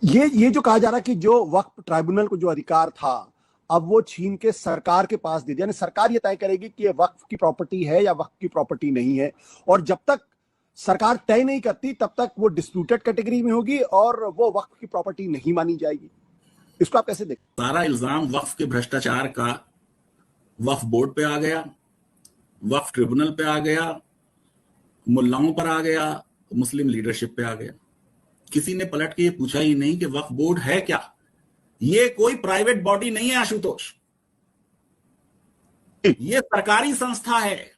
ये जो कहा जा रहा है कि जो वक्फ ट्राइब्यूनल को जो अधिकार था अब वो छीन के सरकार के पास दे दिया, यानी सरकार ये तय करेगी कि ये वक्फ की प्रॉपर्टी है या वक्फ की प्रॉपर्टी नहीं है, और जब तक सरकार तय नहीं करती तब तक वो डिस्प्यूटेड कैटेगरी में होगी और वो वक्फ की प्रॉपर्टी नहीं मानी जाएगी। इसको आप कैसे देखते? सारा इल्जाम वक्फ के भ्रष्टाचार का वक्फ बोर्ड पे आ गया, वक्फ ट्रिब्यूनल पे आ गया, मुल्लाओं पर आ गया, मुस्लिम लीडरशिप पे आ गया। किसी ने पलट के ये पूछा ही नहीं कि वक्फ बोर्ड है क्या। ये कोई प्राइवेट बॉडी नहीं है आशुतोष, ये सरकारी संस्था है,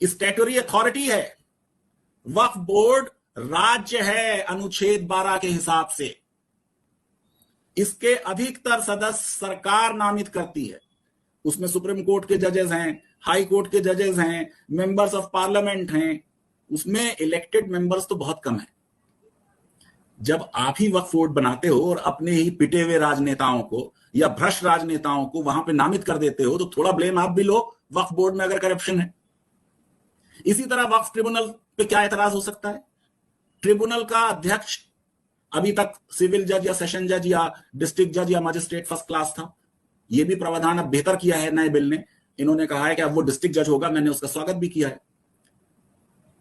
स्टैट्यूटरी अथॉरिटी है। वक्फ बोर्ड राज्य है अनुच्छेद 12 के हिसाब से। इसके अधिकतर सदस्य सरकार नामित करती है। उसमें सुप्रीम कोर्ट के जजेस हैं, हाई कोर्ट के जजेस हैं, मेंबर्स ऑफ पार्लियामेंट हैं। उसमें इलेक्टेड मेंबर्स तो बहुत कम है। जब आप ही वक्फ बोर्ड बनाते हो और अपने ही पिटे हुए राजनेताओं को या भ्रष्ट राजनेताओं को वहां पे नामित कर देते हो, तो थोड़ा ब्लेम आप भी लो वक्फ बोर्ड में अगर करप्शन है। इसी तरह वक्फ ट्रिब्यूनल पे क्या एतराज हो सकता है? ट्रिब्यूनल का अध्यक्ष अभी तक सिविल जज या सेशन जज या डिस्ट्रिक्ट जज या मजिस्ट्रेट फर्स्ट क्लास था। यह भी प्रावधान अब बेहतर किया है नए बिल ने। इन्होंने कहा है कि अब वो डिस्ट्रिक्ट जज होगा। मैंने उसका स्वागत भी किया है।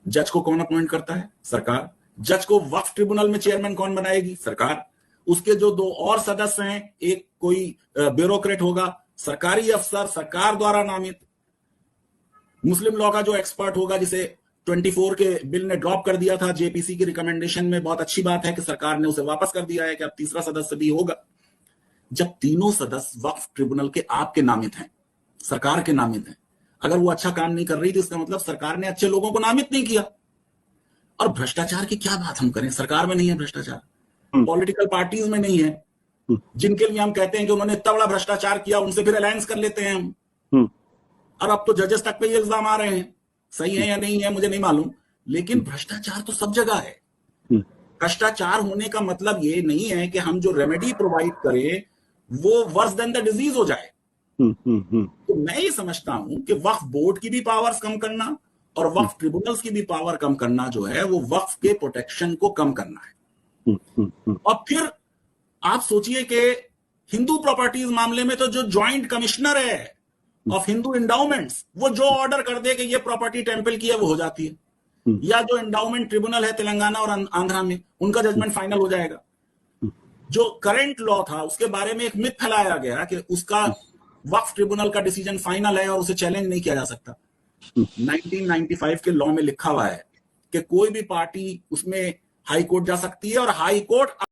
जज को कौन अपॉइंट करता है? सरकार। जज को वक्फ ट्रिब्यूनल में चेयरमैन कौन बनाएगी? सरकार। उसके जो दो और सदस्य हैं, एक कोई ब्यूरोक्रेट होगा, सरकारी अफसर, सरकार द्वारा नामित। मुस्लिम लॉ का जो एक्सपर्ट होगा, जिसे 24 के बिल ने ड्रॉप कर दिया था जेपीसी की रिकमेंडेशन में। बहुत अच्छी बात है कि सरकार ने उसे वापस कर दिया है कि अब तीसरा सदस्य भी होगा। जब तीनों सदस्य वक्फ ट्रिब्यूनल के आपके नामित हैं, सरकार के नामित हैं, अगर वो अच्छा काम नहीं कर रही तो इसका मतलब सरकार ने अच्छे लोगों को नामित नहीं किया। और भ्रष्टाचार की क्या बात हम करें? सरकार में नहीं है भ्रष्टाचार, पॉलिटिकल पार्टीज में नहीं है, जिनके लिए हम कहते हैं कि उन्होंने इतना बड़ा भ्रष्टाचार किया, उनसे फिर अलायंस कर लेते हैं हम। और अब तो जजेस तक पे ये इल्जाम आ रहे हैं। सही है या नहीं है मुझे नहीं मालूम, लेकिन भ्रष्टाचार तो सब जगह है। भ्रष्टाचार होने का मतलब ये नहीं है कि हम जो रेमेडी प्रोवाइड करें वो वर्स देन द डिजीज हो जाए। तो मैं ये समझता हूं कि वक्फ बोर्ड की भी पावर्स कम करना और वक्फ ट्रिब्यूनल्स की भी पावर कम करना जो है वो वक्फ के प्रोटेक्शन को कम करना है। और फिर आप सोचिए कि हिंदू प्रॉपर्टीज मामले में तो जो ज्वाइंट कमिश्नर है ऑफ हिंदू एंडाउमेंट्स, वो जो ऑर्डर कर दे कि ये प्रॉपर्टी टेंपल की है वो हो जाती है। या जो एंडाउमेंट ट्रिब्यूनल है तेलंगाना और आंध्रा में, उनका जजमेंट फाइनल हो जाएगा। जो करंट लॉ था उसके बारे में एक मिथ फैलाया गया कि उसका वक्फ ट्रिब्यूनल का डिसीजन फाइनल है और उसे चैलेंज नहीं किया जा सकता। 1995 के लॉ में लिखा हुआ है कि कोई भी पार्टी उसमें हाई कोर्ट जा सकती है और हाई कोर्ट